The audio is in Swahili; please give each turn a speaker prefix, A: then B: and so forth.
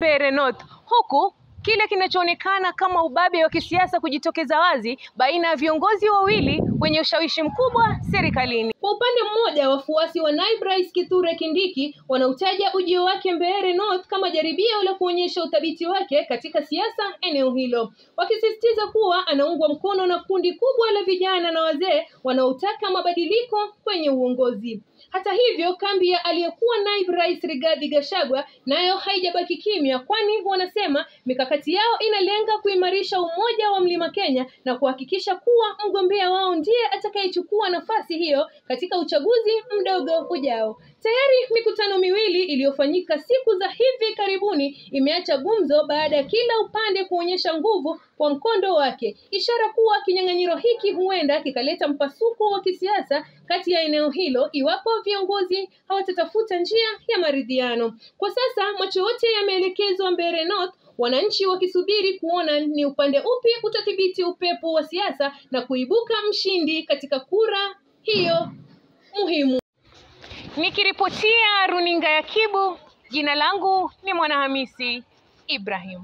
A: Mbeere North, huku kile kinachoonekana kama ubabe wa kisiasa kujitokeza wazi baina ya viongozi wawili wenye ushawishi mkubwa serikalini. Kwa upande mmoja, wafuasi wa Naibu Rais Kithure Kindiki wanautaja ujio wake Mbeere North kama jaribio la kuonyesha uthabiti wake katika siasa eneo hilo, wakisisitiza kuwa anaungwa mkono na kundi kubwa la vijana na wazee wanaotaka mabadiliko kwenye uongozi. Hata hivyo, kambi ya aliyekuwa Naibu Rais Rigathi Gachagua nayo haijabaki kimya, kwani wanasema mikakati yao inalenga kuimarisha umoja wa Mlima Kenya na kuhakikisha kuwa mgombea wao ndiye atakayechukua nafasi hiyo katika uchaguzi mdogo ujao. Tayari mikutano miwili iliyofanyika siku za hivi karibuni imeacha gumzo baada ya kila upande kuonyesha nguvu kwa mkondo wake, ishara kuwa kinyang'anyiro hiki huenda kikaleta mpasuko wa kisiasa kati ya eneo hilo iwapo viongozi hawatatafuta njia ya maridhiano. Kwa sasa macho yote yameelekezwa Mbeere North, wananchi wakisubiri kuona ni upande upi utadhibiti upepo wa siasa na kuibuka mshindi katika kura hiyo muhimu. Nikiripotia runinga ya Kibu, jina langu ni Mwanahamisi Ibrahim.